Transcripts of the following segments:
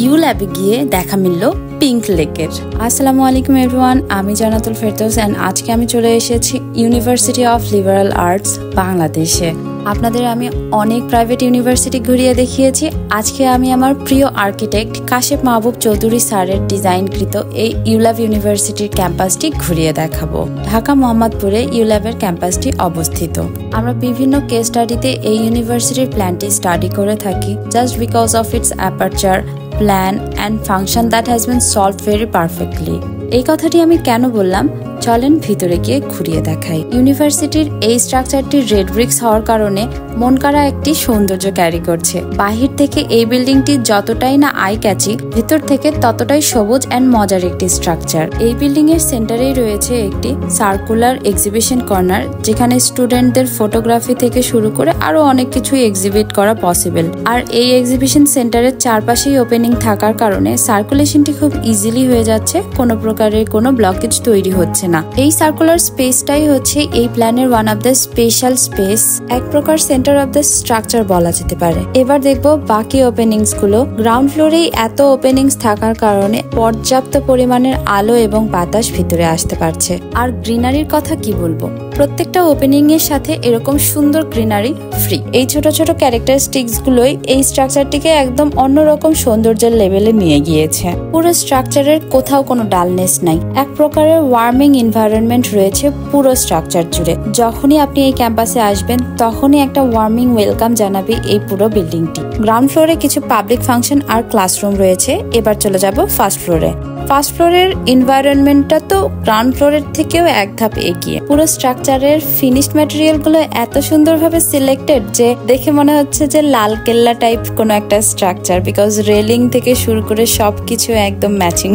ইউল্যাবে গিয়ে দেখা মিলল পিঙ্ক লেকের। আসসালামু আলাইকুম এভরিওয়ান, আমি জান্নাতুল ফেরদৌস এন্ড আজকে আমি চলে এসেছি ইউনিভার্সিটি অফ লিবারাল আর্টস বাংলাদেশে। আপনাদের আমি অনেক প্রাইভেট ইউনিভার্সিটি ঘুরিয়ে দেখিয়েছি। আজকে আমি আমার প্রিয় আর্কিটেক্ট কাশেম মাহবুব চৌধুরী স্যারের ডিজাইনকৃত এই ইউল্যাব ইউনিভার্সিটির ক্যাম্পাসটি ঘুরিয়ে দেখাবো। ঢাকা মোহাম্মদপুরে ইউল্যাবের ক্যাম্পাসটি অবস্থিত। আমরা বিভিন্ন কেস স্টাডিতে এই ইউনিভার্সিটির প্ল্যানটি স্টাডি করে থাকি just because of its aperture, plan and function that has been solved very perfectly. এই কথাটি আমি কেন বললাম, চলেন ভিতরে গিয়ে ঘুরিয়ে দেখাই। ইউনিভার্সিটির এই স্ট্রাকচারটি রেড ব্রিক্স হওয়ার কারণে মন কাড়া একটি সৌন্দর্য ক্যারি করছে। বাহির থেকে এই বিল্ডিংটি যতটাই না আই ক্যাচি, ভিতর থেকে ততটাই সবুজ অ্যান্ড মজার একটি স্ট্রাকচার। এই বিল্ডিং এর সেন্টারেই রয়েছে একটি সার্কুলার এক্সিবিশন কর্নার, যেখানে স্টুডেন্টদের ফটোগ্রাফি থেকে শুরু করে আরো অনেক কিছুই এক্সিবিট করা পসিবল। আর এই এক্সিবিশন সেন্টারের চারপাশেই ওপেনিং থাকার কারণে সার্কুলেশনটি খুব ইজিলি হয়ে যাচ্ছে, কোনো প্রকারের কোনো ব্লকেজ তৈরি হচ্ছে না। এই সার্কুলার স্পেসটাই হচ্ছে এই প্ল্যানের one of the special space, এক প্রকার সেন্টার অফ দ্য স্ট্রাকচার বলা যেতে পারে। এবার দেখবো বাকি ওপেনিংস গুলো। গ্রাউন্ড ফ্লোরেই এত ওপেনিংস থাকার কারণে পর্যাপ্ত পরিমাণের আলো এবং বাতাস ভিতরে আসতে পারছে। আর গ্রিনারির কথা কি বলবো, প্রত্যেকটা ওপেনিং এর সাথে এরকম সুন্দর গ্রিনারি ফ্রি। এই ছোট ছোট ক্যারেক্টারিস্টিক্স গুলোই এই স্ট্রাকচারটিকে একদম অন্যরকম সৌন্দর্যের লেভেলে নিয়ে গিয়েছে। পুরো স্ট্রাকচারের কোথাও কোনো ডালনেস নাই, এক প্রকারের ওয়ার্মিং এনভায়রনমেন্ট রয়েছে পুরো স্ট্রাকচার জুড়ে। যখনই আপনি এই ক্যাম্পাসে আসবেন তখনই একটা ওয়ার্মিং ওয়েলকাম জানাবে এই পুরো বিল্ডিংটি। গ্রাউন্ড ফ্লোরে কিছু পাবলিক ফাংশন আর ক্লাসরুম রয়েছে। এবার চলে যাব ফার্স্ট ফ্লোরে। ফার্স্ট ফ্লোরের এনভায়রনমেন্টটা তো গ্রাউন্ড ফ্লোরের থেকেও এক ধাপ এগিয়ে। পুরো স্ট্রাকচারের ফিনিশড ম্যাটেরিয়াল গুলো এত সুন্দরভাবে সিলেক্টেড যে দেখে মনে হচ্ছে যে লাল কেল্লা টাইপ কোনো একটা স্ট্রাকচার, বিকজ রেলিং থেকে শুরু করে সবকিছু একদম ম্যাচিং।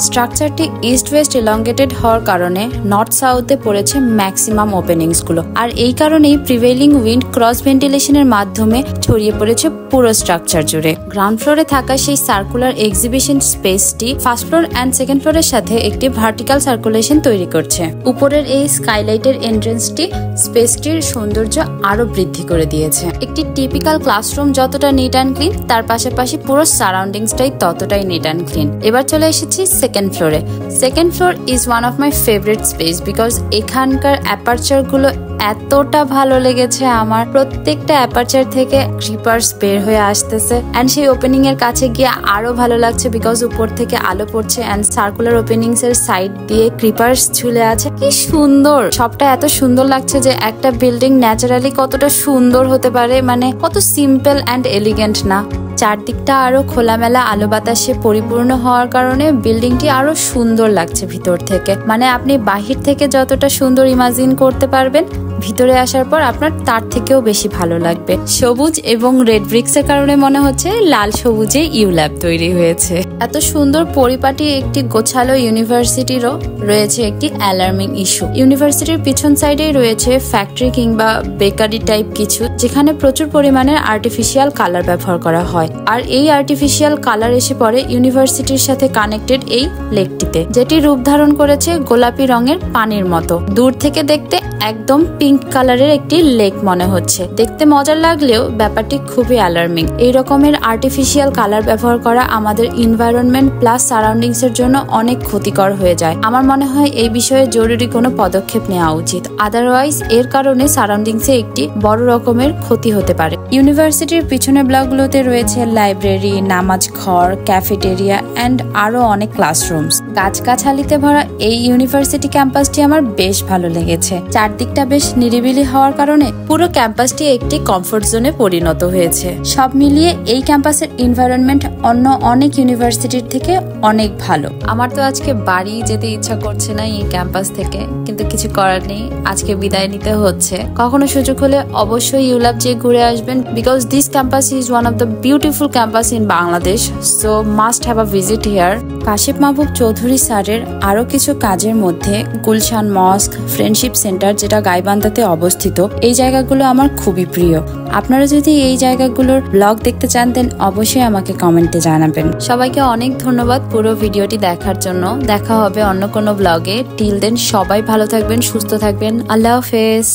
স্ট্রাকচারটি ইস্ট ওয়েস্ট এলঙ্গেটেড হওয়ার কারণে নর্থ সাউথে পড়েছে ম্যাক্সিমাম ওপেনিংস গুলো, আর এই কারণেই প্রিভেইলিং উইন্ড ক্রস ভেন্টিলেশনের মাধ্যমে ছড়িয়ে পড়েছে পুরো স্ট্রাকচার জুড়ে। গ্রাউন্ড ফ্লোরে থাকা সেই সার্কুলার এক্সিবিশন স্পেসটি ফার্স্ট ফ্লোর অ্যান্ড সেকেন্ড ফ্লোরের সাথে একটি ভার্টিক্যাল সার্কুলেশন তৈরি করছে। উপরের এই স্কাইলাইটের এন্ট্রেন্সটি স্পেসটির সৌন্দর্য আরো বৃদ্ধি করে দিয়েছে। একটি টিপিক্যাল ক্লাসরুম যতটা নিট অ্যান্ড ক্লিন, তার পাশাপাশি পুরো সারাউন্ডিংসটাই ততটাই নিট অ্যান্ড ক্লিন। এবার চলে এসেছি সেকেন্ড ফ্লোরে। Second floor is one of my favourite space because এখানকার অ্যাপারচার গুলো এতটা ভালো লেগেছে আমার। প্রত্যেকটা অ্যাপারচার থেকে ক্রিপার্স বের হয়ে আসতেছে এন্ড সেই ওপেনিং এর কাছে গিয়ে আরো ভালো লাগছে বিকজ উপর থেকে আলো পড়ছে এন্ড সার্কুলার ওপেনিংস এর সাইড দিয়ে ক্রিপার্স ঝুলে আছে। কি সুন্দর, সবটা এত সুন্দর লাগছে যে একটা বিল্ডিং ন্যাচারালি কতটা সুন্দর হতে পারে, মানে কত সিম্পল এন্ড এলিগেন্ট না। চারদিকটা আরো খোলামেলা আলো বাতাসে পরিপূর্ণ হওয়ার কারণে বিল্ডিংটি আরো সুন্দর লাগছে ভিতর থেকে। মানে আপনি বাহির থেকে যতটা সুন্দর ইমাজিন করতে পারবেন, ভিতরে আসার পর আপনার তার থেকেও বেশি ভালো লাগবে। সবুজ এবং রেড ব্রিক্স এর কারণে মনে হচ্ছে লাল সবুজে ইউল্যাব তৈরি হয়েছে। এত সুন্দর পরিপাটি একটি গোছালো ইউনিভার্সিটিরও রয়েছে একটি অ্যালার্মিং ইস্যু। ইউনিভার্সিটির পিছন সাইডেই রয়েছে ফ্যাক্টরি কিংবা বেকারি টাইপ কিছু, যেখানে প্রচুর পরিমাণের আর্টিফিশিয়াল কালার ব্যবহার করা হয়। আর এই আর্টিফিশিয়াল কালার এসে পড়ে ইউনিভার্সিটির সাথে কানেক্টেড এই লেকটিতে, যেটি রূপ ধারণ করেছে গোলাপি রঙের পানির মতো। দূর থেকে দেখতে একদম পিঙ্ক কালারের একটি লেক মনে হচ্ছে। দেখতে মজার লাগলেও ব্যাপারটি খুবই অ্যালার্মিং। এই রকমের আর্টিফিশিয়াল কালার ব্যবহার করা আমাদের এনভায়রনমেন্ট প্লাস সারাউন্ডিংস এর জন্য অনেক ক্ষতিকর হয়ে যায়। আমার মনে হয় এই বিষয়ে জরুরি কোনো পদক্ষেপ নেওয়া উচিত, আদারওয়াইজ এর কারণে সারাউন্ডিংসে একটি বড় রকমের ক্ষতি হতে পারে। ইউনিভার্সিটির পিছনের ব্লকগুলোতে রয়েছে লাইব্রেরি, নামাজ ঘর, ক্যাফেটেরিয়া এন্ড আরো অনেক ক্লাসরুমস। গাছগাছালিতে ভরা এই ইউনিভার্সিটি ক্যাম্পাসটি আমার বেশ ভালো লেগেছে। চারদিকটা বেশ নিরিবিলি হওয়ার কারণে পুরো ক্যাম্পাসটি একটি কমফোর্ট জোনে পরিণত হয়েছে। সব মিলিয়ে এই ক্যাম্পাসের এনভায়রনমেন্ট অন্য অনেক ইউনিভার্সিটির থেকে অনেক ভালো। আমার তো আজকে বাড়ি যেতে ইচ্ছা করছে না এই ক্যাম্পাস থেকে, কিন্তু কিছু করার নেই, আজকে বিদায় নিতে হচ্ছে। কখনো সুযোগ হলে অবশ্যই ইউল্যাব যে ঘুরে আসবেন, because this campus is one of the beautiful campus in Bangladesh, so must have a visit here. Kashem Mahbub Chowdhury স্যারের আরো কিছু কাজের মধ্যে গুলশান মস্ক, ফ্রেন্ডশিপ সেন্টার যেটা গাইবান্ধাতে অবস্থিত, এই জায়গাগুলো আমার খুবই প্রিয়। আপনারা যদি এই জায়গাগুলোর ব্লগ দেখতে চান দেন অবশ্যই আমাকে কমেন্টে জানাবেন। সবাইকে অনেক ধন্যবাদ পুরো ভিডিওটি দেখার জন্য। দেখা হবে অন্য কোনো ব্লগে। টিল দেন সবাই ভালো থাকবেন, সুস্থ থাকবেন। আল্লাহ হাফেজ।